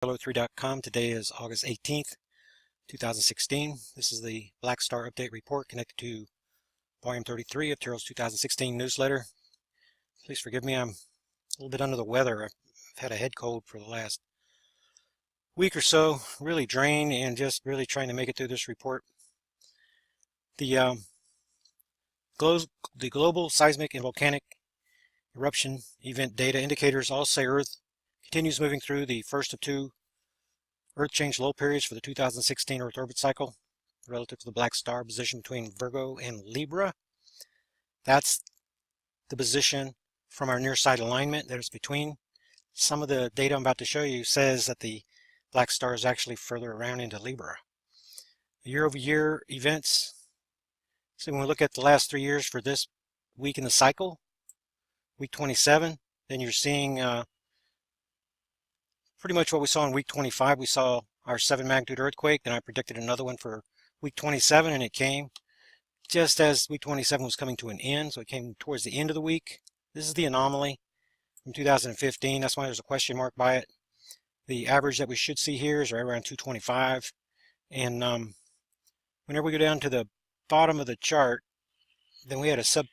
Halo3.com. Today is August 18th, 2016. This is the Black Star Update Report connected to Volume 33 of Terrell's 2016 newsletter. Please forgive me, I'm a little bit under the weather. I've had a head cold for the last week or so, really drained and just really trying to make it through this report. The global seismic and volcanic eruption event data indicators all say Earth continues moving through the first of two Earth change low periods for the 2016 Earth orbit cycle relative to the Black Star position between Virgo and Libra. That's the position from our near side alignment that is between. Some of the data I'm about to show you says that the Black Star is actually further around into Libra. Year-over-year events. So when we look at the last 3 years for this week in the cycle, week 27, then you're seeing pretty much what we saw in week 25. We saw our 7 magnitude earthquake, then I predicted another one for week 27, and it came just as week 27 was coming to an end, so it came towards the end of the week. This is the anomaly from 2015. That's why there's a question mark by it. The average that we should see here is right around 225, and whenever we go down to the bottom of the chart, then we had a sub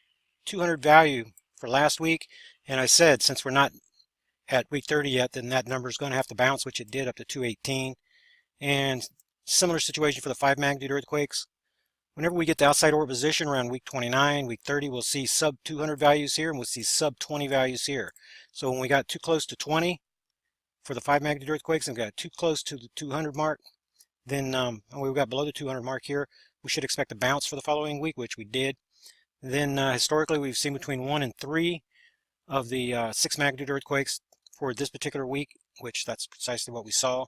200 value for last week, and I said since we're not at week 30 yet, then that number is going to have to bounce, which it did, up to 218. And similar situation for the 5 magnitude earthquakes. Whenever we get to outside orbit position around week 29, week 30, we'll see sub 200 values here, and we'll see sub 20 values here. So when we got too close to 20 for the 5 magnitude earthquakes and got too close to the 200 mark, then we got below the 200 mark here, we should expect a bounce for the following week, which we did. Then historically, we've seen between 1 and 3 of the 6 magnitude earthquakes for this particular week, which that's precisely what we saw.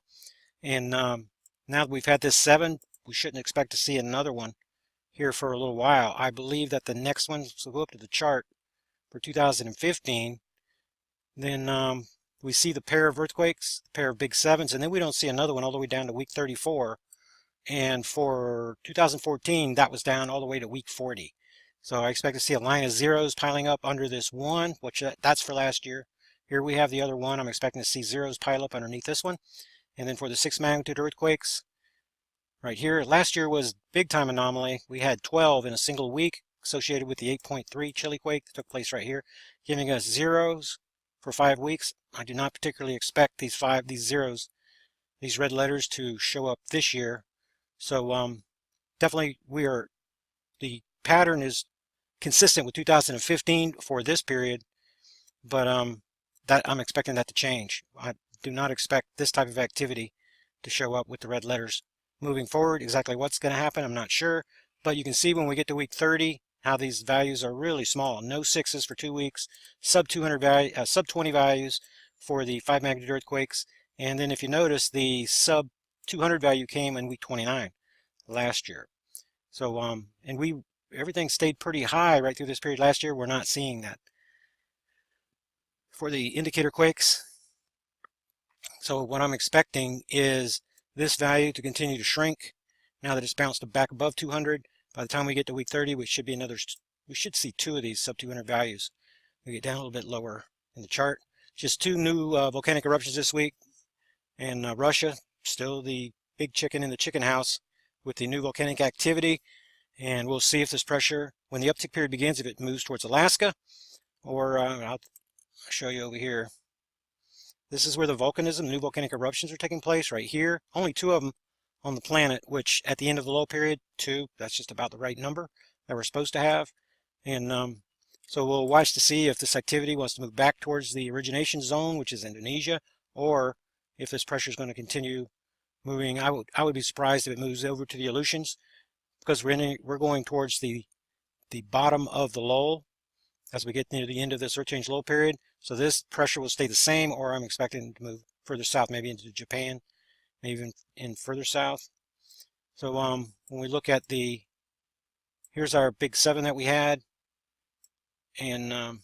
And now that we've had this 7, we shouldn't expect to see another one here for a little while. I believe that the next one, so go up to the chart for 2015, then we see the pair of earthquakes, the pair of big 7s, and then we don't see another one all the way down to week 34. And for 2014, that was down all the way to week 40. So I expect to see a line of zeros piling up under this 1, which that's for last year. Here we have the other one. I'm expecting to see zeros pile up underneath this one. And then for the 6 magnitude earthquakes, right here, last year was big time anomaly. We had 12 in a single week associated with the 8.3 chili quake that took place right here, giving us zeros for 5 weeks. I do not particularly expect these zeros, these red letters, to show up this year. So definitely the pattern is consistent with 2015 for this period, but that I'm expecting that to change. I do not expect this type of activity to show up with the red letters moving forward. Exactly what's going to happen, I'm not sure, but you can see when we get to week 30 how these values are really small. No 6s for 2 weeks, sub 200 value, sub 20 values for the 5 magnitude earthquakes, and then if you notice, the sub 200 value came in week 29 last year. So and everything stayed pretty high right through this period last year. We're not seeing that for the indicator quakes. So what I'm expecting is this value to continue to shrink now that it's bounced back above 200. By the time we get to week 30, we should see 2 of these sub 200 values. We get down a little bit lower in the chart. Just 2 new volcanic eruptions this week, and Russia still the big chicken in the chicken house with the new volcanic activity. And we'll see if this pressure, when the uptick period begins, if it moves towards Alaska, or I'll show you over here. This is where the volcanism, new volcanic eruptions are taking place right here. Only 2 of them on the planet, which at the end of the low period, 2, that's just about the right number that we're supposed to have. And so we'll watch to see if this activity wants to move back towards the origination zone, which is Indonesia, or if this pressure is going to continue moving. I would be surprised if it moves over to the Aleutians, because we're going towards the bottom of the lull as we get near the end of this Earth change low period. So this pressure will stay the same, or I'm expecting to move further south, maybe into Japan, maybe even in further south. So when we look at here's our big 7 that we had, and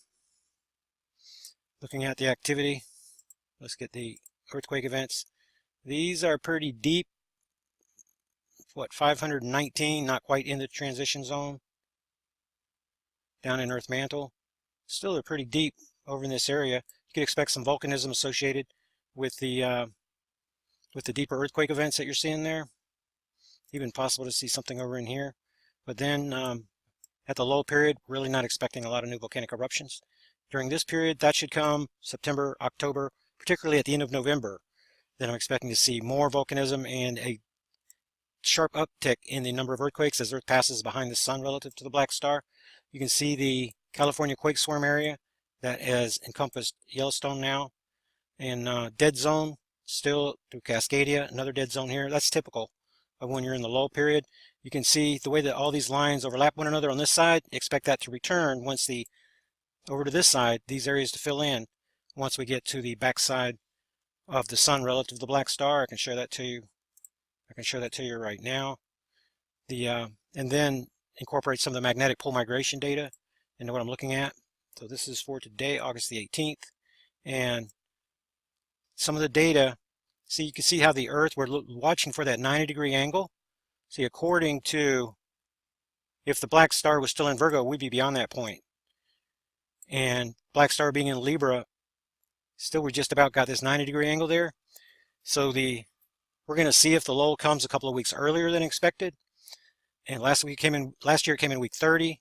looking at the activity, let's get the earthquake events. These are pretty deep. What, 519, not quite in the transition zone, down in Earth mantle. Still, they're pretty deep over in this area. You could expect some volcanism associated with the with the deeper earthquake events that you're seeing there. Even possible to see something over in here. But then at the lull period, really not expecting a lot of new volcanic eruptions. During this period, that should come September, October, particularly at the end of November. Then I'm expecting to see more volcanism and a sharp uptick in the number of earthquakes as Earth passes behind the sun relative to the black star. You can see the California quake swarm area that has encompassed Yellowstone now, and dead zone still through Cascadia, another dead zone here. That's typical of when you're in the lull period. You can see the way that all these lines overlap one another on this side. Expect that to return once over to this side, these areas to fill in once we get to the backside of the sun relative to the black star. I can show that to you. I can show that to you right now. And then incorporate some of the magnetic pole migration data into what I'm looking at. So this is for today, August the 18th. And some of the data, see, you can see how the Earth, we're watching for that 90-degree angle. See, according to, if the black star was still in Virgo, we'd be beyond that point. And black star being in Libra, still we just about got this 90-degree angle there. So we're going to see if the lull comes a couple of weeks earlier than expected. And last year it came in week 30.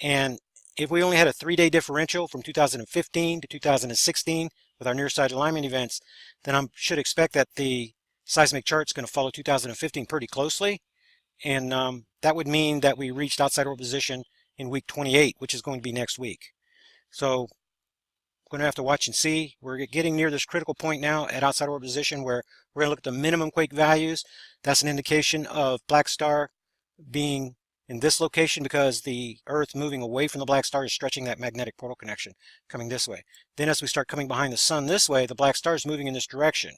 And if we only had a 3-day differential from 2015 to 2016 with our near side alignment events, then I should expect that the seismic chart is going to follow 2015 pretty closely. And that would mean that we reached outside orbital position in week 28, which is going to be next week. So we're going to have to watch and see. We're getting near this critical point now at outside orbital position where we're going to look at the minimum quake values. That's an indication of black star being in this location because the Earth moving away from the black star is stretching that magnetic portal connection coming this way. Then as we start coming behind the sun this way, the black star is moving in this direction.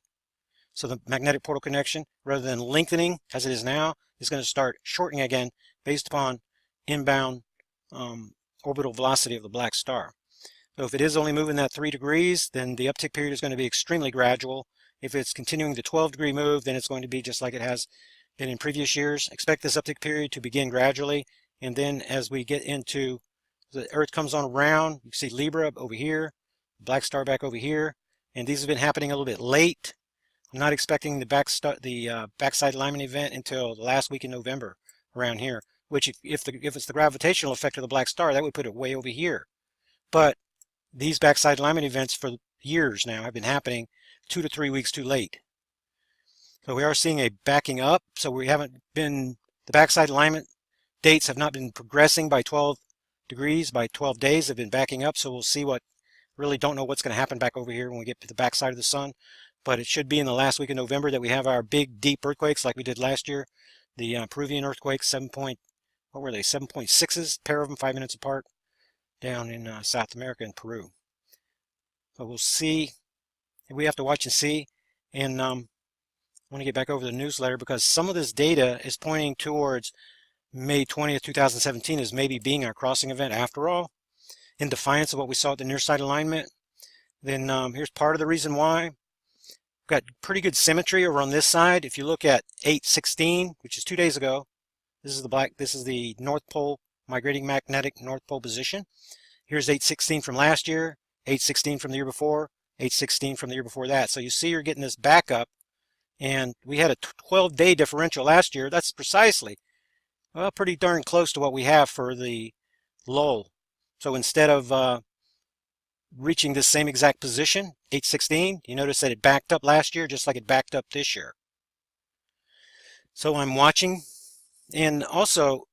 So the magnetic portal connection, rather than lengthening as it is now, is going to start shortening again based upon inbound orbital velocity of the black star. So if it is only moving that 3 degrees, then the uptick period is going to be extremely gradual. If it's continuing the 12-degree move, then it's going to be just like it has been in previous years. Expect this uptick period to begin gradually, and then as we get into the Earth comes on around, you can see Libra over here, black star back over here, and these have been happening a little bit late. I'm not expecting the backside alignment event until the last week in November around here, which if it's the gravitational effect of the black star, that would put it way over here. But these backside alignment events for years now have been happening 2 to 3 weeks too late. So we are seeing a backing up. So we haven't been, the backside alignment dates have not been progressing by 12 degrees, by 12 days. They've been backing up. So we'll see really don't know what's going to happen back over here when we get to the backside of the sun. But it should be in the last week of November that we have our big deep earthquakes like we did last year. The Peruvian earthquakes, 7.6s, pair of them 5 minutes apart down in South America and Peru. So we'll see. We have to watch and see. And I want to get back over the newsletter because some of this data is pointing towards May 20th, 2017 as maybe being our crossing event after all, in defiance of what we saw at the near side alignment. Then here's part of the reason why. We've got pretty good symmetry over on this side. If you look at 8/16, which is 2 days ago, this is the North Pole migrating magnetic North Pole position. Here's 8/16 from last year, 8/16 from the year before, 8/16 from the year before that. So you see you're getting this backup, and we had a 12-day differential last year. That's precisely, well, pretty darn close to what we have for the lull. So instead of reaching this same exact position, 8/16, you notice that it backed up last year just like it backed up this year. So I'm watching, and also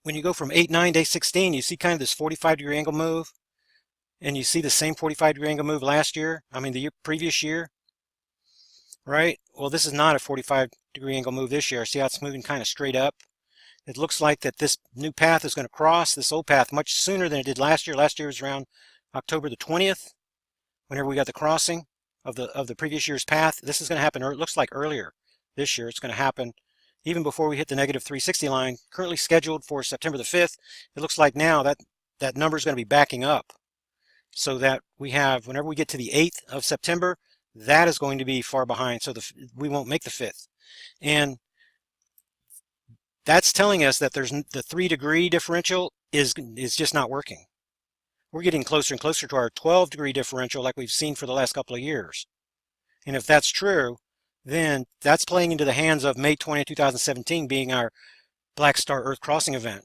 when you go from 8/9 to 8/16, you see kind of this 45-degree angle move, and you see the same 45-degree angle move last year, the previous year, right? Well, this is not a 45-degree angle move this year. See how it's moving kind of straight up? It looks like that this new path is going to cross this old path much sooner than it did last year. Last year was around October the 20th, whenever we got the crossing of the previous year's path. This is going to happen, or it looks like earlier this year. It's going to happen even before we hit the negative 360 line, currently scheduled for September the 5th. It looks like now that number is going to be backing up, so that we have, whenever we get to the 8th of September, that is going to be far behind, so we won't make the 5th. And that's telling us that there's the 3-degree differential is just not working. We're getting closer and closer to our 12-degree differential like we've seen for the last couple of years. And if that's true, then that's playing into the hands of May 20, 2017 being our Black Star Earth crossing event.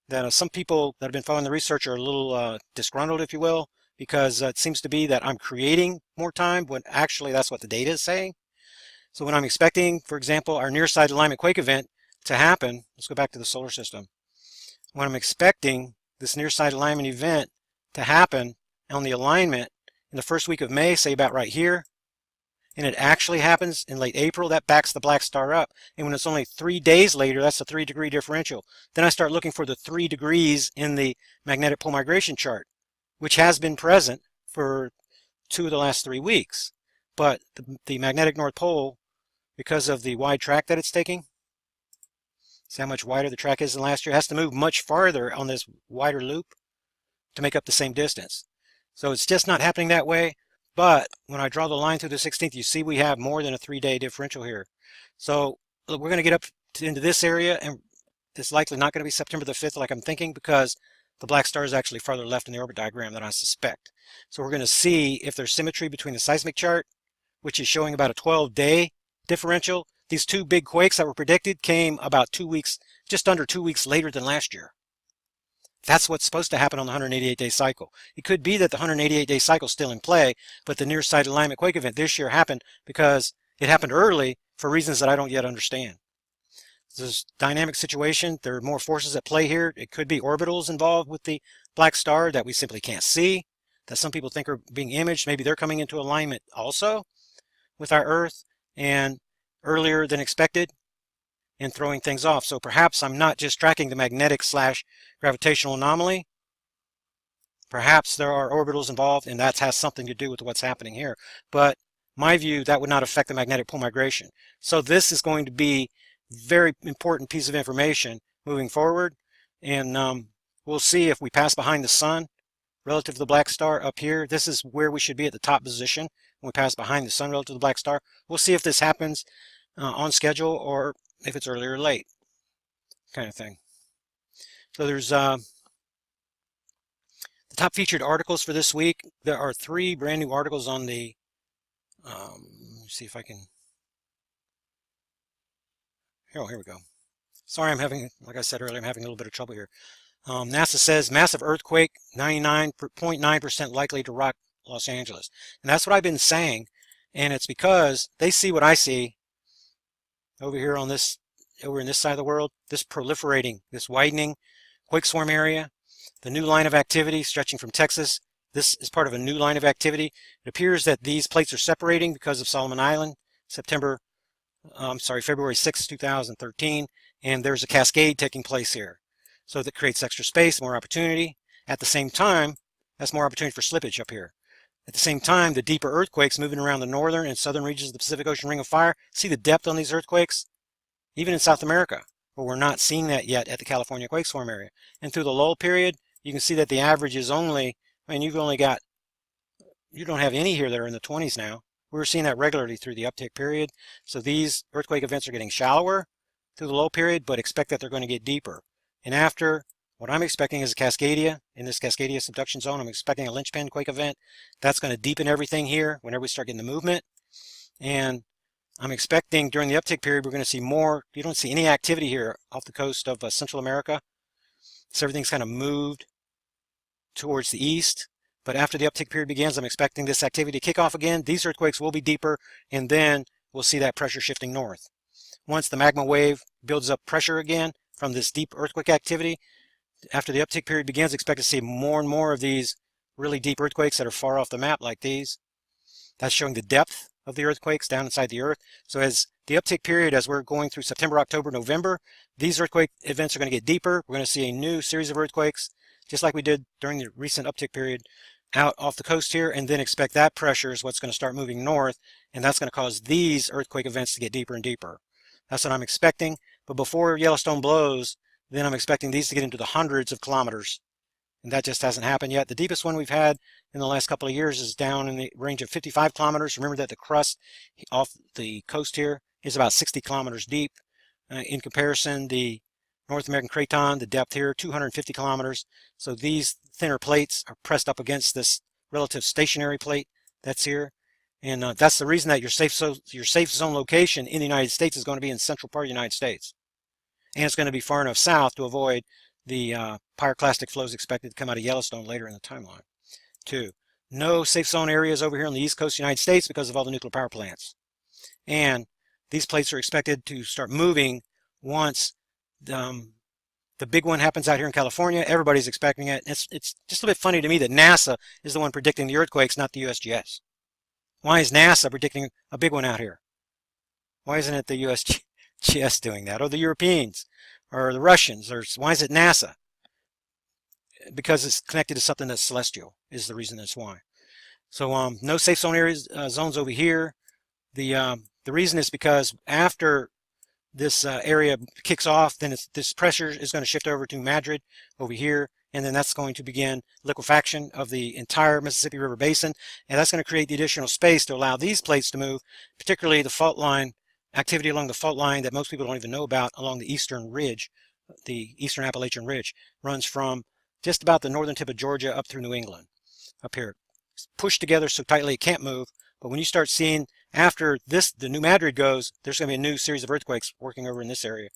That some people that have been following the research are a little disgruntled, if you will, because it seems to be that I'm creating more time when actually that's what the data is saying. So when I'm expecting, for example, our near side alignment quake event to happen, let's go back to the solar system. When I'm expecting this near side alignment event to happen on the alignment in the first week of May, say about right here, and it actually happens in late April, that backs the black star up. And when it's only 3 days later, that's a 3-degree differential. Then I start looking for the 3 degrees in the magnetic pole migration chart, which has been present for 2 of the last 3 weeks. But the magnetic North Pole, because of the wide track that it's taking, see how much wider the track is than last year, it has to move much farther on this wider loop to make up the same distance. So it's just not happening that way. But when I draw the line through the 16th, you see we have more than a 3-day differential here. So we're going to get up into this area, and it's likely not going to be September the 5th like I'm thinking, because the black star is actually farther left in the orbit diagram than I suspect. So we're going to see if there's symmetry between the seismic chart, which is showing about a 12-day differential. These 2 big quakes that were predicted came about 2 weeks, just under 2 weeks later than last year. That's what's supposed to happen on the 188-day cycle. It could be that the 188-day cycle is still in play, but the near side alignment quake event this year happened because it happened early for reasons that I don't yet understand. This dynamic situation, there are more forces at play here. It could be orbitals involved with the black star that we simply can't see, that some people think are being imaged. Maybe they're coming into alignment also with our Earth and earlier than expected, and throwing things off. So perhaps I'm not just tracking the magnetic/gravitational anomaly. Perhaps there are orbitals involved, and that has something to do with what's happening here. But my view, that would not affect the magnetic pole migration. So this is going to be a very important piece of information moving forward. And we'll see if we pass behind the sun relative to the black star up here. This is where we should be at the top position when we pass behind the sun relative to the black star. We'll see if this happens on schedule or if it's early or late, kind of thing. So there's the top featured articles for this week. There are 3 brand new articles on the, let me see if I can, here we go. Sorry, I'm having, like I said earlier, I'm having a little bit of trouble here. NASA says massive earthquake, 99.9% likely to rock Los Angeles. And that's what I've been saying. And it's because they see what I see over here on this, over in this side of the world, this proliferating, this widening quake swarm area, the new line of activity stretching from Texas. This is part of a new line of activity. It appears that these plates are separating because of Solomon Island, February 6, 2013, and there's a cascade taking place here. So that creates extra space, more opportunity. At the same time, that's more opportunity for slippage up here. At the same time, the deeper earthquakes moving around the northern and southern regions of the Pacific Ocean Ring of Fire. See the depth on these earthquakes? Even in South America, but we're not seeing that yet at the California quake swarm area. And through the lull period, you can see that the average is only, you've only got, you don't have any here that are in the 20s now. We're seeing that regularly through the uptick period. So these earthquake events are getting shallower through the lull period, but expect that they're going to get deeper. And after, what I'm expecting is a Cascadia, in this Cascadia subduction zone, I'm expecting a linchpin quake event. That's going to deepen everything here whenever we start getting the movement. And I'm expecting during the uptick period, we're going to see more. You don't see any activity here off the coast of Central America. So everything's kind of moved towards the east. But after the uptick period begins, I'm expecting this activity to kick off again. These earthquakes will be deeper, and then we'll see that pressure shifting north. Once the magma wave builds up pressure again from this deep earthquake activity, after the uptick period begins, expect to see more and more of these really deep earthquakes that are far off the map like these. That's showing the depth of the earthquakes down inside the earth. So as the uptick period, as we're going through September, October, November, these earthquake events are going to get deeper. We're going to see a new series of earthquakes, just like we did during the recent uptick period, out off the coast here, and then expect that pressure is what's going to start moving north, and that's going to cause these earthquake events to get deeper and deeper. That's what I'm expecting. But before Yellowstone blows, then I'm expecting these to get into the hundreds of kilometers. And that just hasn't happened yet. The deepest one we've had in the last couple of years is down in the range of 55 kilometers. Remember that the crust off the coast here is about 60 kilometers deep. In comparison, the North American Craton, the depth here, 250 kilometers. So these thinner plates are pressed up against this relative stationary plate that's here. And that's the reason that your safe zone location in the United States is going to be in the central part of the United States. And it's going to be far enough south to avoid the pyroclastic flows expected to come out of Yellowstone later in the timeline. 2, no safe zone areas over here on the east coast of the United States because of all the nuclear power plants. And these plates are expected to start moving once the big one happens out here in California. Everybody's expecting it. It's just a bit funny to me that NASA is the one predicting the earthquakes, not the USGS. Why is NASA predicting a big one out here? Why isn't it the USGS doing that, or the Europeans, or the Russians, or why is it NASA? Because it's connected to something that's celestial is the reason that's why. So no safe zone areas, zones over here. The reason is because after this area kicks off, then this pressure is going to shift over to Madrid over here, and then that's going to begin liquefaction of the entire Mississippi River Basin, and that's going to create the additional space to allow these plates to move, particularly the fault line, activity along the fault line that most people don't even know about along the eastern ridge. The eastern Appalachian Ridge runs from just about the northern tip of Georgia up through New England, up here. It's pushed together so tightly it can't move, but when you start seeing after this, the New Madrid goes, there's going to be a new series of earthquakes working over in this area.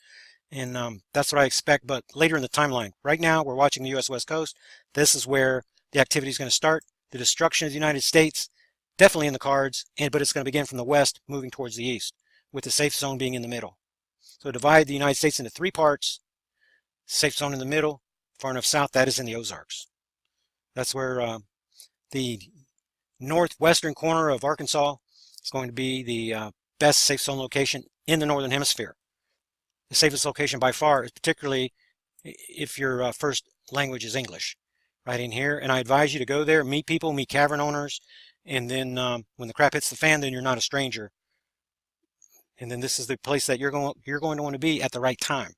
And that's what I expect, but later in the timeline. Right now, we're watching the U.S. West Coast. This is where the activity is going to start. The destruction of the United States, definitely in the cards, but it's going to begin from the west, moving towards the east, with the safe zone being in the middle. So divide the United States into 3 parts. Safe zone in the middle, far enough south, that is in the Ozarks. That's where the northwestern corner of Arkansas is going to be the best safe zone location in the northern hemisphere. The safest location by far is particularly if your first language is English, right in here. And I advise you to go there, meet people, meet cavern owners, and then when the crap hits the fan, then you're not a stranger. And then this is the place that you're going to want to be at the right time.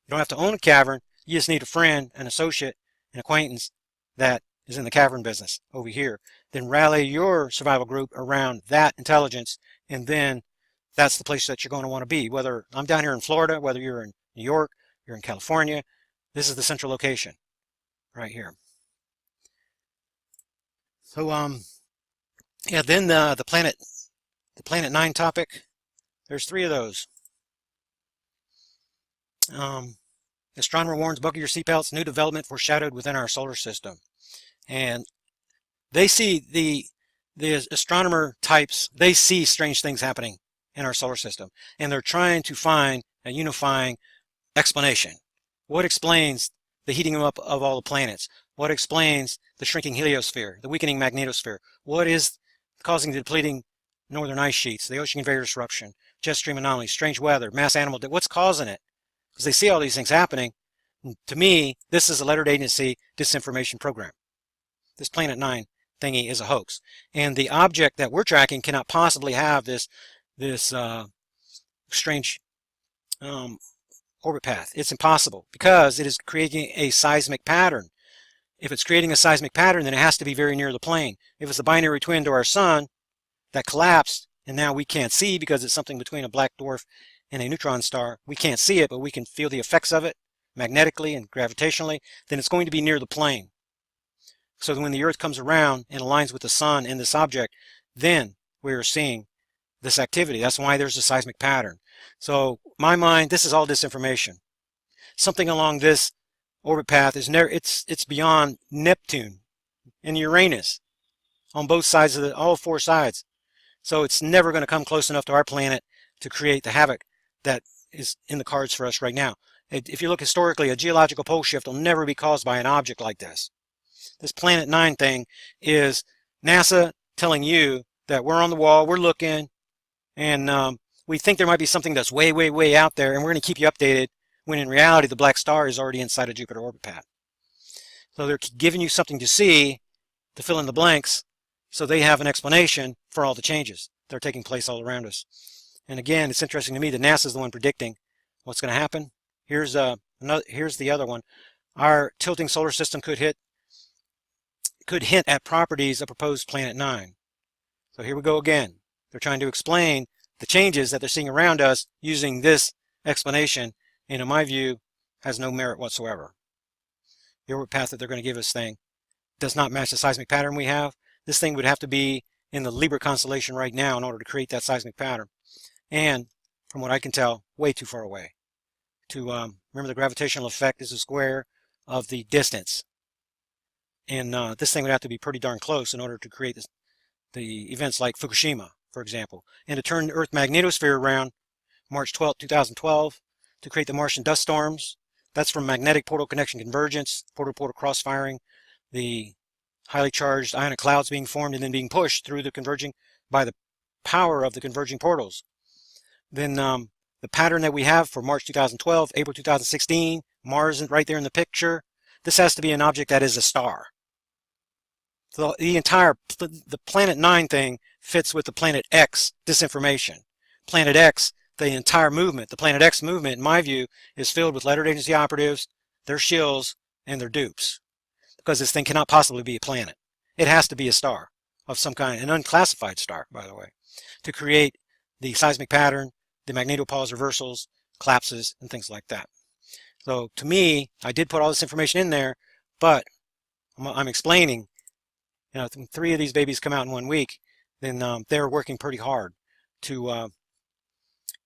You don't have to own a cavern. You just need a friend, an associate, an acquaintance that is in the cavern business over here. Then rally your survival group around that intelligence, and then that's the place that you're going to want to be. Whether I'm down here in Florida, whether you're in New York, you're in California, this is the central location right here. So yeah, then the Planet 9 topic, there's 3 of those. Astronomer warns, buckle your seatbelts, new development foreshadowed within our solar system. And they see the astronomer types, they see strange things happening in our solar system, and they're trying to find a unifying explanation. What explains the heating up of all the planets? What explains the shrinking heliosphere, the weakening magnetosphere? What is causing the depleting northern ice sheets, the ocean conveyor disruption, jet stream anomalies, strange weather, mass animal death? What's causing it? Because they see all these things happening. And to me, this is a lettered agency disinformation program. This Planet 9 thingy is a hoax. And the object that we're tracking cannot possibly have this strange orbit path. It's impossible because it is creating a seismic pattern. If it's creating a seismic pattern, then it has to be very near the plane. If it's a binary twin to our sun that collapsed, and now we can't see because it's something between a black dwarf and a neutron star, we can't see it, but we can feel the effects of it magnetically and gravitationally, then it's going to be near the plane. So that when the Earth comes around and aligns with the sun in this object, then we're seeing this activity. That's why there's a seismic pattern. So, my mind, this is all disinformation. Something along this orbit path is never, it's beyond Neptune and Uranus on both sides of all 4 sides. So it's never going to come close enough to our planet to create the havoc that is in the cards for us right now. If you look historically, a geological pole shift will never be caused by an object like this. This Planet 9 thing is NASA telling you that we're on the wall, we're looking, and we think there might be something that's way, way, way out there, and we're going to keep you updated, when in reality the black star is already inside a Jupiter orbit path. So they're giving you something to see, to fill in the blanks, so they have an explanation for all the changes that are taking place all around us. And again, it's interesting to me that NASA is the one predicting what's going to happen. Here's the other one. Our tilting solar system could hint at properties of proposed Planet 9. So here we go again. They're trying to explain the changes that they're seeing around us using this explanation, and in my view, has no merit whatsoever. The orbit path that they're going to give us thing does not match the seismic pattern we have. This thing would have to be in the Libra constellation right now in order to create that seismic pattern. And from what I can tell, way too far away. To remember, the gravitational effect is the square of the distance. And this thing would have to be pretty darn close in order to create this, the events like Fukushima, for example. And to turn the Earth magnetosphere around March 12, 2012, to create the Martian dust storms. That's from magnetic portal connection convergence, portal-portal cross-firing, the highly charged ionic clouds being formed and then being pushed through the converging by the power of the converging portals. Then the pattern that we have for March 2012, April 2016, Mars is right there in the picture. This has to be an object that is a star. So the Planet 9 thing fits with the Planet X disinformation. Planet X, the entire movement, the Planet X movement, in my view, is filled with lettered agency operatives, their shills, and their dupes. Because this thing cannot possibly be a planet. It has to be a star of some kind, an unclassified star, by the way, to create the seismic pattern, the magnetopause reversals, collapses, and things like that. So to me, I did put all this information in there, but I'm explaining, you know, 3 of these babies come out in 1 week, then they're working pretty hard to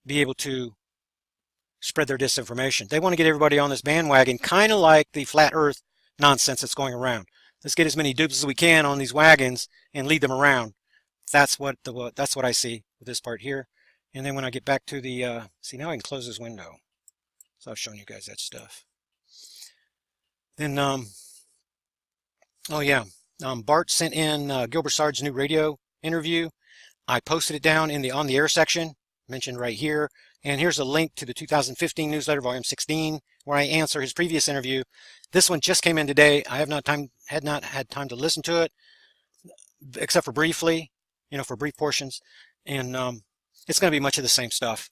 be able to spread their disinformation. They want to get everybody on this bandwagon, kind of like the flat earth nonsense that's going around. Let's get as many dupes as we can on these wagons and lead them around. That's what I see with this part here. And then when I get back to the, see, now I can close this window. So I've shown you guys that stuff. Then, oh yeah, Bart sent in Gil Broussard's new radio interview. I posted it down in the on the air section, mentioned right here. And here's a link to the 2015 newsletter, volume 16, where I answer his previous interview. This one just came in today. I had not had time to listen to it, except for briefly, you know, for brief portions. And it's going to be much of the same stuff.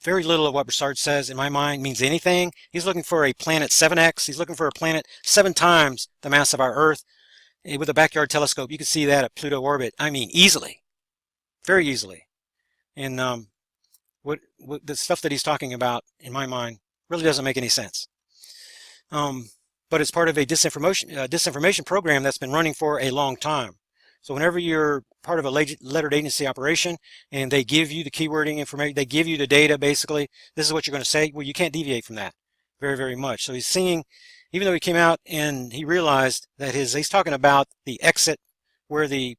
Very little of what Broussard says, in my mind, means anything. He's looking for a planet 7x. He's looking for a planet 7 times the mass of our Earth. With a backyard telescope, you can see that at Pluto orbit. I mean, easily. Very easily. And what the stuff that he's talking about, in my mind, really doesn't make any sense. But it's part of a disinformation program that's been running for a long time. So whenever you're part of a lettered agency operation and they give you the keywording information, they give you the data, basically, this is what you're going to say. Well, you can't deviate from that very, very much. So he's seeing, even though he came out and he realized that he's talking about the exit, where this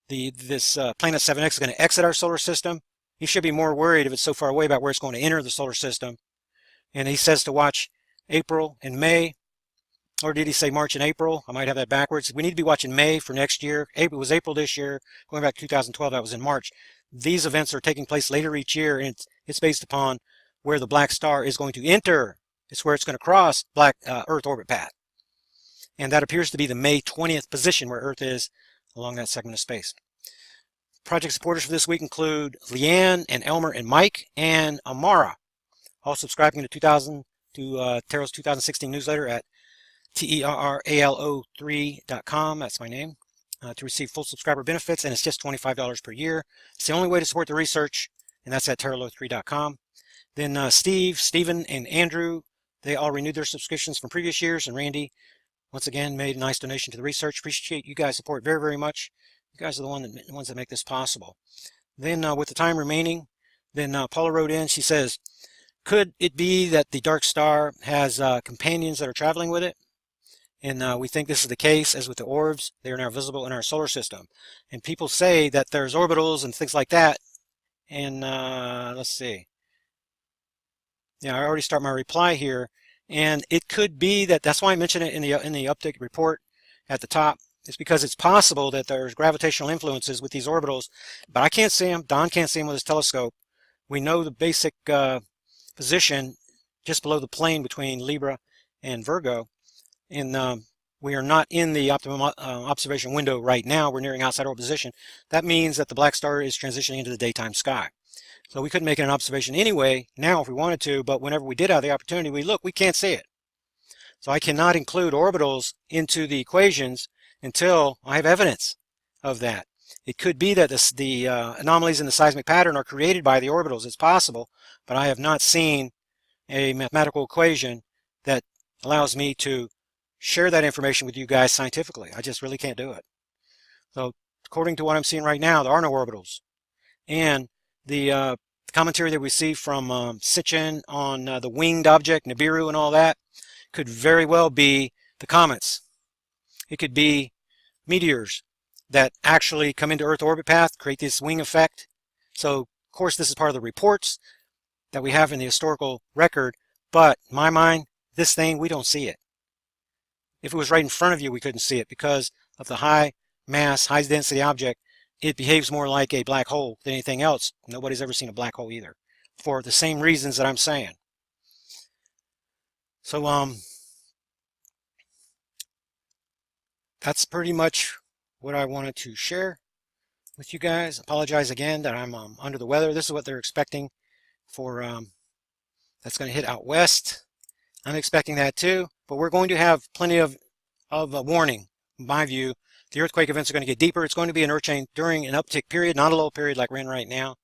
Planet 7X is going to exit our solar system. He should be more worried if it's so far away about where it's going to enter the solar system. And he says to watch April and May. Or did he say March and April? I might have that backwards. We need to be watching May for next year. It was April this year. Going back to 2012, that was in March. These events are taking place later each year, and it's based upon where the black star is going to enter. It's where it's going to cross black Earth orbit path. And that appears to be the May 20th position where Earth is along that segment of space. Project supporters for this week include Leanne and Elmer and Mike and Amara, all subscribing to Terrell's 2016 newsletter at TERRALO3.com. That's my name. To receive full subscriber benefits, and it's just $25 per year. It's the only way to support the research, and that's at TerraLo3.com. Then Stephen, and Andrew, they all renewed their subscriptions from previous years, and Randy, once again, made a nice donation to the research. Appreciate you guys' support very, very much. You guys are the ones that make this possible. Then with the time remaining, then Paula wrote in, she says, could it be that the dark star has companions that are traveling with it? And we think this is the case, as with the orbs, they are now visible in our solar system. And people say that there's orbitals and things like that. And let's see. Yeah, I already start my reply here. And it could be that, that's why I mentioned it in the update report at the top. It's because it's possible that there's gravitational influences with these orbitals, but I can't see them. Don can't see them with his telescope. We know the basic position just below the plane between Libra and Virgo. And we are not in the optimum observation window right now. We're nearing outside orbital position. That means that the black star is transitioning into the daytime sky. So we couldn't make an observation anyway now if we wanted to, but whenever we did have the opportunity, we can't see it. So I cannot include orbitals into the equations until I have evidence of that. It could be that the anomalies in the seismic pattern are created by the orbitals. It's possible, but I have not seen a mathematical equation that allows me to share that information with you guys scientifically. I just really can't do it. So according to what I'm seeing right now, there are no orbitals. And the commentary that we see from Sitchin on the winged object, Nibiru and all that, could very well be the comets. It could be meteors that actually come into Earth orbit path, create this wing effect. So, of course, this is part of the reports that we have in the historical record, but in my mind, this thing, we don't see it. If it was right in front of you, we couldn't see it because of the high mass, high density object. It behaves more like a black hole than anything else. Nobody's ever seen a black hole either, for the same reasons that I'm saying. So, that's pretty much what I wanted to share with you guys. Apologize again that I'm under the weather. This is what they're expecting for that's going to hit out west. I'm expecting that too, but we're going to have plenty of warning. In my view, the earthquake events are going to get deeper. It's going to be an earth chain during an uptick period, not a low period like we're in right now.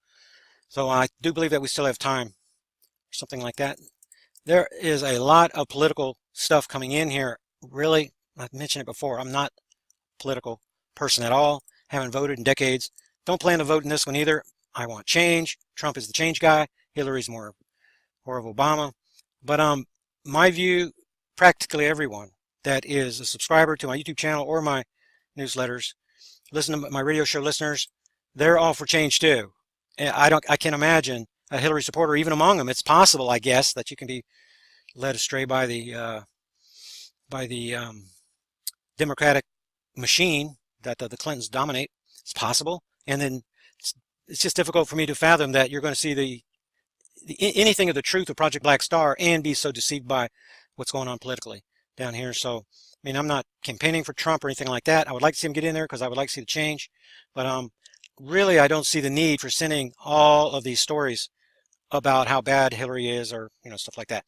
So I do believe that we still have time or something like that. There is a lot of political stuff coming in here. Really, I've mentioned it before. I'm not a political person at all. Haven't voted in decades. Don't plan to vote in this one either. I want change. Trump is the change guy. Hillary's more of Obama. But my view, practically everyone that is a subscriber to my YouTube channel or my newsletters, listen to my radio show listeners, they're all for change too. I can't imagine a Hillary supporter even among them. It's possible, I guess, that you can be led astray by the Democratic machine that the Clintons dominate. It's possible, and then it's just difficult for me to fathom that you're going to see anything of the truth of Project Black Star and be so deceived by what's going on politically down here. So, I mean, I'm not campaigning for Trump or anything like that. I would like to see him get in there because I would like to see the change. But really, I don't see the need for sending all of these stories about how bad Hillary is or, stuff like that.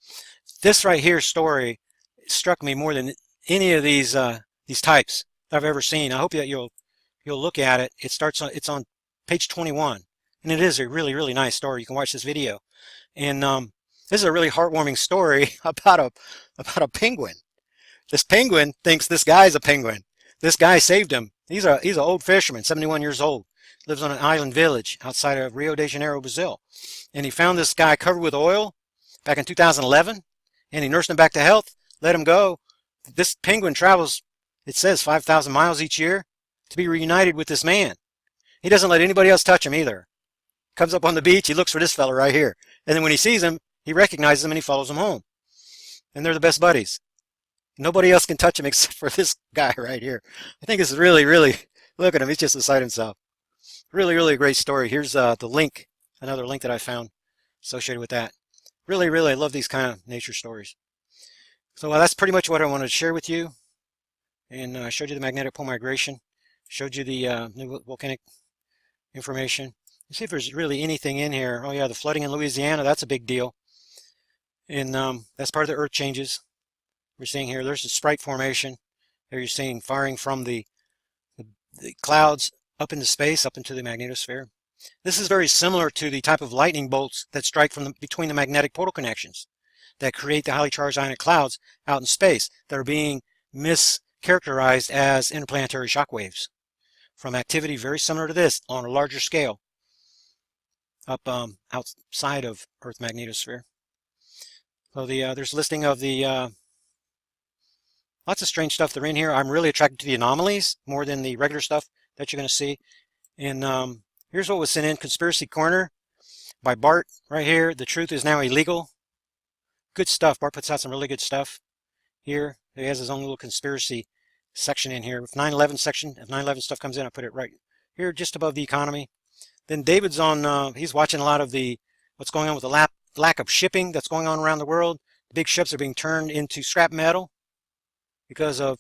This right here story struck me more than any of these types that I've ever seen. I hope that you'll look at it. It's on page 21, and it is a really, really nice story. You can watch this video. And this is a really heartwarming story about a penguin. This penguin thinks this guy's a penguin. This guy saved him. He's an old fisherman, 71 years old, lives on an island village outside of Rio de Janeiro, Brazil. And he found this guy covered with oil back in 2011, and he nursed him back to health, let him go. This penguin travels, it says, 5,000 miles each year to be reunited with this man. He doesn't let anybody else touch him either. Comes up on the beach, he looks for this fella right here. And then when he sees him, he recognizes him and he follows him home. And they're the best buddies. Nobody else can touch him except for this guy right here. I think this is really, really, look at him. He's just beside himself. Really, really great story. Here's the link, another link that I found associated with that. Really, really, I love these kind of nature stories. So that's pretty much what I wanted to share with you. And I showed you the magnetic pole migration. Showed you the new volcanic information. Let's see if there's really anything in here. Oh yeah, the flooding in Louisiana, that's a big deal. And that's part of the earth changes. We're seeing here, there's the Sprite formation. There you're seeing firing from the clouds up into space, up into the magnetosphere. This is very similar to the type of lightning bolts that strike from between the magnetic portal connections that create the highly charged ionic clouds out in space that are being mischaracterized as interplanetary shock waves from activity very similar to this on a larger scale up outside of Earth magnetosphere. So there's a listing of the lots of strange stuff that are in here. I'm really attracted to the anomalies more than the regular stuff that you're going to see. And here's what was sent in, Conspiracy Corner by Bart right here. The truth is now illegal. Good stuff. Bart puts out some really good stuff here. He has his own little conspiracy section in here. If 9/11 section, if 9/11 stuff comes in, I put it right here just above the economy. Then David's on, he's watching a lot of what's going on with the lack of shipping that's going on around the world. The big ships are being turned into scrap metal because of,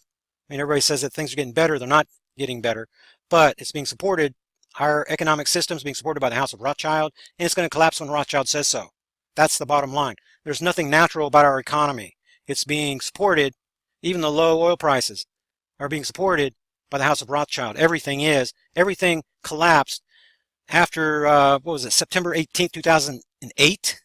everybody says that things are getting better. They're not getting better, but it's being supported. Our economic system is being supported by the House of Rothschild, and it's going to collapse when Rothschild says so. That's the bottom line. There's nothing natural about our economy. It's being supported, even the low oil prices are being supported by the House of Rothschild. Everything collapsed after, what was it, September 18th, 2008?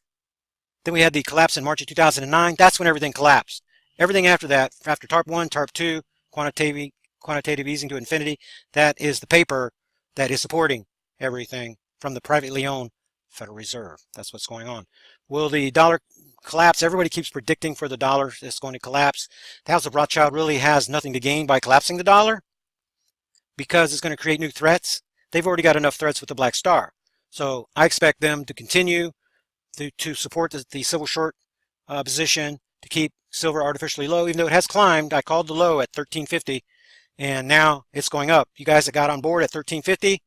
Then we had the collapse in March of 2009. That's when everything collapsed. Everything after that, after TARP 1, TARP 2, quantitative easing to infinity, that is the paper that is supporting everything from the privately owned Federal Reserve. That's what's going on. Will the dollar collapse? Everybody keeps predicting for the dollar it's going to collapse. The House of Rothschild really has nothing to gain by collapsing the dollar because it's going to create new threats. They've already got enough threats with the Black Star. So I expect them to continue to support the silver short position, to keep silver artificially low, even though it has climbed. I called the low at 1350, and now it's going up. You guys that got on board at 1350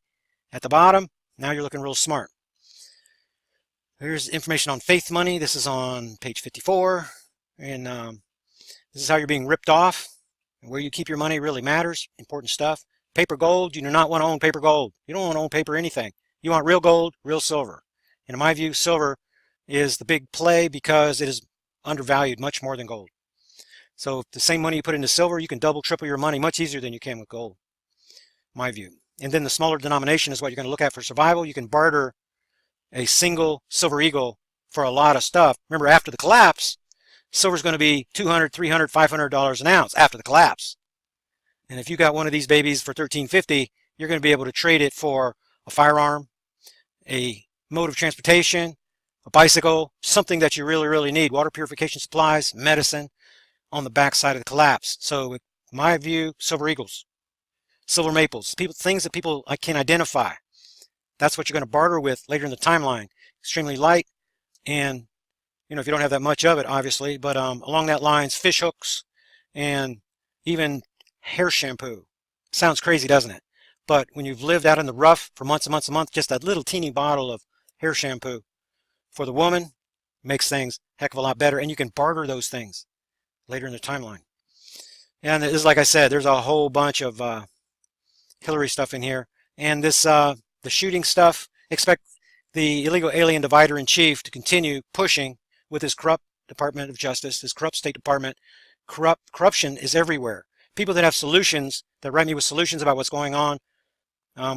at the bottom, now you're looking real smart. Here's information on Faith Money. This is on page 54, and this is how you're being ripped off. Where you keep your money really matters. Important stuff. Paper gold. You do not want to own paper gold. You don't want to own paper anything. You want real gold, real silver. And in my view, silver is the big play because it is undervalued much more than gold. So if the same money you put into silver, you can double, triple your money much easier than you can with gold, my view. And then the smaller denomination is what you're going to look at for survival. You can barter a single silver eagle for a lot of stuff. Remember, after the collapse, silver is going to be $200, $300, $500 an ounce after the collapse. And if you got one of these babies for $13.50, you're going to be able to trade it for a firearm, a mode of transportation, a bicycle, something that you really, really need. Water purification supplies, medicine on the backside of the collapse. So in my view, silver eagles, silver maples, things that people can identify. That's what you're going to barter with later in the timeline. Extremely light, and if you don't have that much of it, obviously, but along that lines, fish hooks and even hair shampoo. Sounds crazy, doesn't it? But when you've lived out in the rough for months and months and months, just that little teeny bottle of hair shampoo for the woman makes things a heck of a lot better, and you can barter those things later in the timeline. And this is, like I said, there's a whole bunch of Hillary stuff in here, and this the shooting stuff. Expect the illegal alien divider-in-chief to continue pushing with his corrupt Department of Justice, his corrupt State Department. Corruption is everywhere. People that have solutions, that write me with solutions about what's going on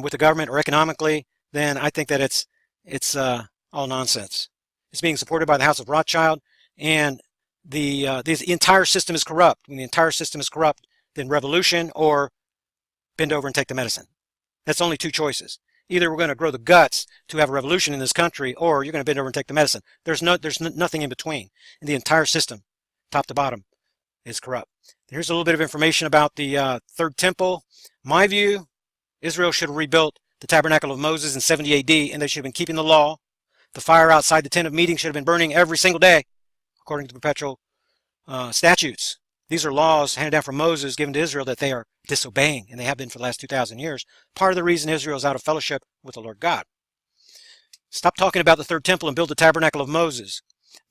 with the government or economically, then I think that it's all nonsense. It's being supported by the House of Rothschild, and the entire system is corrupt. When the entire system is corrupt, then revolution or bend over and take the medicine. That's only two choices. Either we're going to grow the guts to have a revolution in this country, or you're going to bend over and take the medicine. There's nothing in between. And the entire system, top to bottom, is corrupt. Here's a little bit of information about the Third Temple. My view, Israel should have rebuilt the Tabernacle of Moses in 70 AD, and they should have been keeping the law. The fire outside the tent of meeting should have been burning every single day, according to the perpetual statutes. These are laws handed down from Moses, given to Israel, that they are disobeying, and they have been for the last 2,000 years. Part of the reason Israel is out of fellowship with the Lord God. Stop talking about the Third Temple and build the Tabernacle of Moses.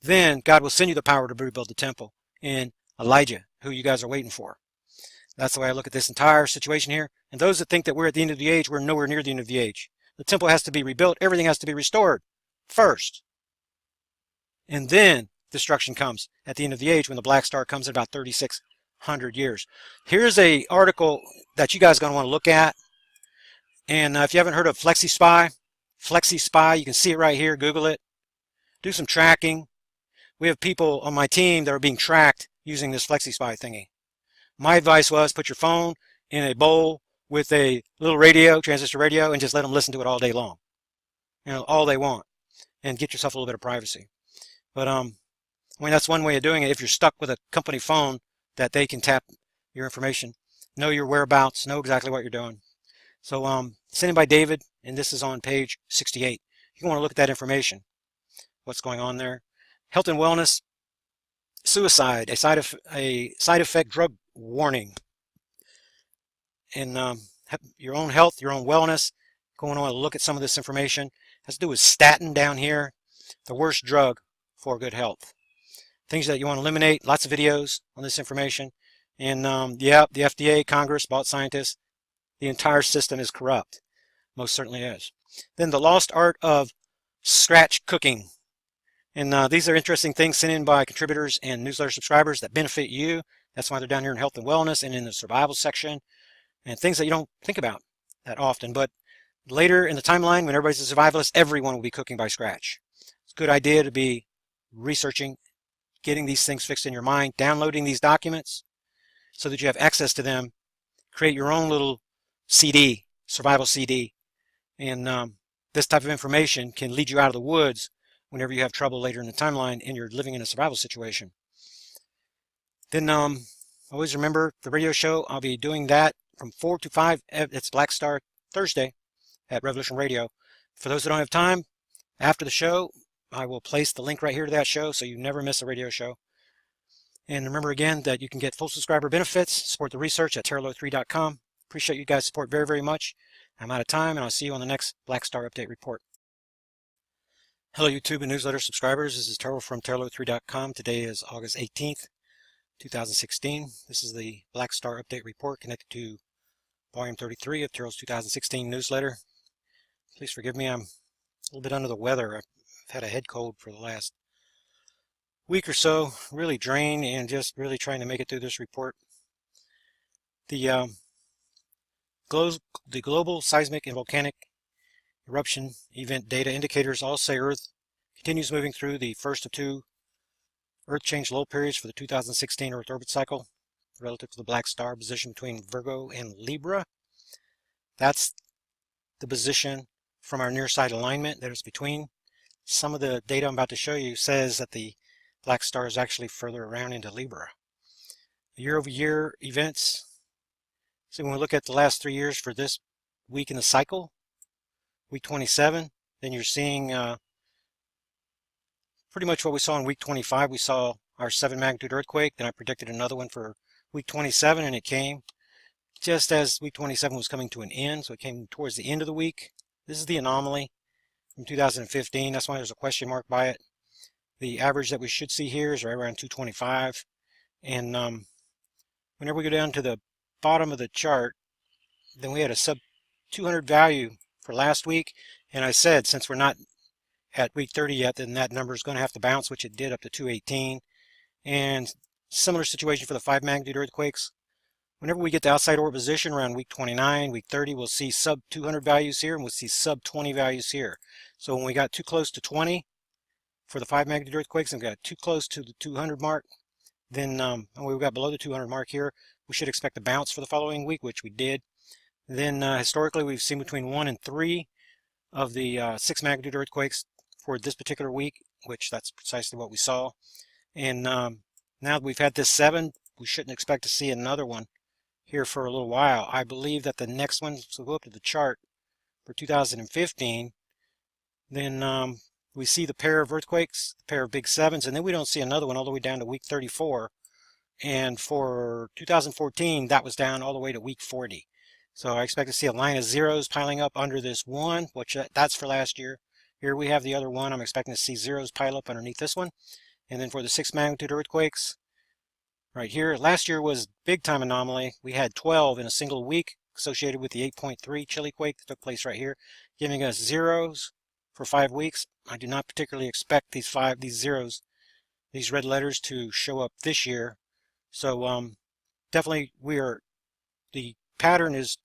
Then God will send you the power to rebuild the temple in Elijah, who you guys are waiting for. That's the way I look at this entire situation here. And those that think that we're at the end of the age, we're nowhere near the end of the age. The temple has to be rebuilt. Everything has to be restored first. And then destruction comes at the end of the age when the Black Star comes in about 3,600 years. Here's a article that you guys are going to want to look at. And if you haven't heard of FlexiSpy, you can see it right here. Google it. Do some tracking. We have people on my team that are being tracked using this FlexiSpy thingy. My advice was put your phone in a bowl with a little radio, transistor radio, and just let them listen to it all day long. All they want. And get yourself a little bit of privacy. But that's one way of doing it. If you're stuck with a company phone that they can tap your information, know your whereabouts, know exactly what you're doing. So sent in by David, and this is on page 68. You want to look at that information, what's going on there. Health and wellness, suicide, a side effect drug warning. And your own health, your own wellness, going on to look at some of this information. It has to do with statin down here, the worst drug for good health. Things that you want to eliminate, lots of videos on this information. And yeah, the FDA, Congress, bought scientists. The entire system is corrupt. Most certainly is. Then the lost art of scratch cooking. And these are interesting things sent in by contributors and newsletter subscribers that benefit you. That's why they're down here in health and wellness and in the survival section. And things that you don't think about that often. But later in the timeline, when everybody's a survivalist, everyone will be cooking by scratch. It's a good idea to be researching, getting these things fixed in your mind, downloading these documents so that you have access to them. Create your own little CD, survival CD, And this type of information can lead you out of the woods whenever you have trouble later in the timeline and you're living in a survival situation. Then always remember the radio show. I'll be doing that from 4 to 5. It's Black Star Thursday at Revolution Radio. For those that don't have time, after the show, I will place the link right here to that show so you never miss a radio show. And remember again that you can get full subscriber benefits, support the research at TerraLo3.com. Appreciate you guys' support very, very much. I'm out of time, and I'll see you on the next Black Star Update report. Hello, YouTube and newsletter subscribers. This is Terrell from TerraLo3.com. Today is August 18th, 2016. This is the Black Star Update report connected to Volume 33 of Terrell's 2016 newsletter. Please forgive me, I'm a little bit under the weather. I've had a head cold for the last week or so, really drained and just really trying to make it through this report. The global seismic and volcanic eruption event data indicators all say Earth continues moving through the first of two Earth change low periods for the 2016 Earth orbit cycle relative to the Black Star position between Virgo and Libra. That's the position from our near side alignment that is between. Some of the data I'm about to show you says that the Black Star is actually further around into Libra. Year-over-year events. So when we look at the last 3 years for this week in the cycle, week 27, then you're seeing pretty much what we saw in week 25. We saw our 7 magnitude earthquake. Then I predicted another one for week 27, and it came just as week 27 was coming to an end. So it came towards the end of the week. This is the anomaly from 2015. That's why there's a question mark by it. The average that we should see here is right around 225. And whenever we go down to the bottom of the chart, then we had a sub 200 value for last week. And I said, since we're not at week 30 yet, then that number is going to have to bounce, which it did up to 218. And similar situation for the 5 magnitude earthquakes. Whenever we get to outside orbit position around week 29, week 30, we'll see sub 200 values here, and we'll see sub 20 values here. So when we got too close to 20 for the 5 magnitude earthquakes and we got too close to the 200 mark, then we got below the 200 mark here, we should expect a bounce for the following week, which we did. Then historically, we've seen between 1 and 3 of the 6 magnitude earthquakes for this particular week, which that's precisely what we saw. And now that we've had this 7, we shouldn't expect to see another one here for a little while. I believe that the next one, so go up to the chart for 2015, then we see the pair of earthquakes, the pair of big 7s, and then we don't see another one all the way down to week 34. And for 2014, that was down all the way to week 40. So I expect to see a line of zeros piling up under this one, which that's for last year. Here we have the other one. I'm expecting to see zeros pile up underneath this one. And then for the 6 magnitude earthquakes, right here, last year was big time anomaly. We had 12 in a single week associated with the 8.3 Chile quake that took place right here, giving us zeros for 5 weeks. I do not particularly expect these zeros, these red letters, to show up this year. So definitely the pattern is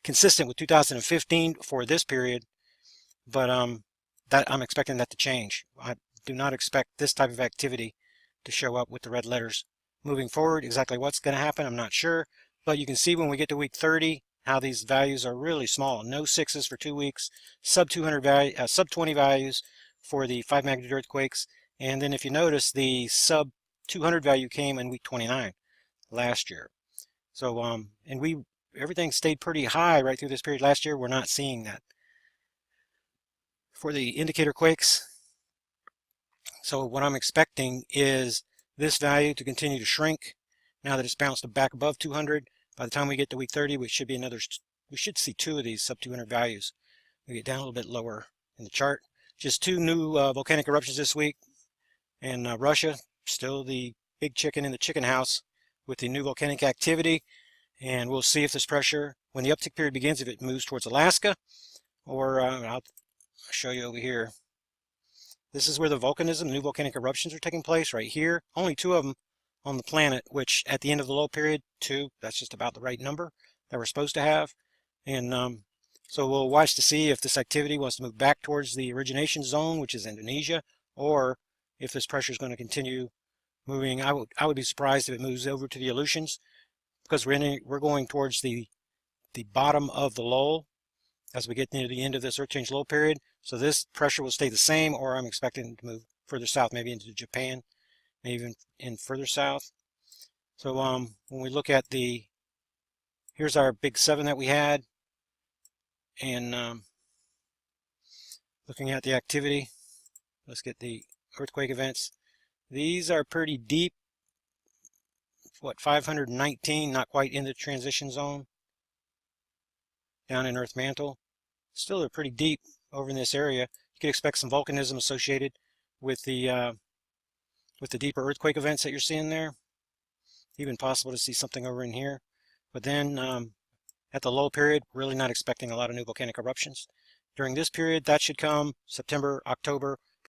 consistent with 2015 for this period, but that I'm expecting that to change. I do not expect this type of activity to show up with the red letters moving forward. Exactly what's going to happen, I'm not sure, but you can see when we get to week 30 how these values are really small. No 6s for 2 weeks, sub 200 value, sub 20 values for the 5 magnitude earthquakes, and then if you notice, the sub 200 value came in week 29 last year. So and everything stayed pretty high right through this period last year. We're not seeing that for the indicator quakes. So what I'm expecting is this value to continue to shrink now that it's bounced back above 200. By the time we get to week 30, we should see 2 of these sub 200 values. We get down a little bit lower in the chart. Just 2 new volcanic eruptions this week, and Russia still the big chicken in the chicken house with the new volcanic activity. And we'll see if this pressure, when the uptick period begins, if it moves towards Alaska, or I'll show you over here. This is where the volcanism, new volcanic eruptions are taking place right here. Only 2 of them on the planet, which at the end of the low period, 2, that's just about the right number that we're supposed to have. And so we'll watch to see if this activity wants to move back towards the origination zone, which is Indonesia, or if this pressure is going to continue moving. I would be surprised if it moves over to the Aleutians, because we're going towards the bottom of the lull, as we get near the end of this earth change low period. So this pressure will stay the same, or I'm expecting to move further south, maybe into Japan, maybe even in further south. So when we look at here's our big 7 that we had, and looking at the activity, let's get the earthquake events. These are pretty deep. What, 519, not quite in the transition zone, down in Earth mantle. Still, they're pretty deep over in this area. You could expect some volcanism associated with the deeper earthquake events that you're seeing there. Even possible to see something over in here. But then at the low period, really not expecting a lot of new volcanic eruptions. During this period, that should come September, October,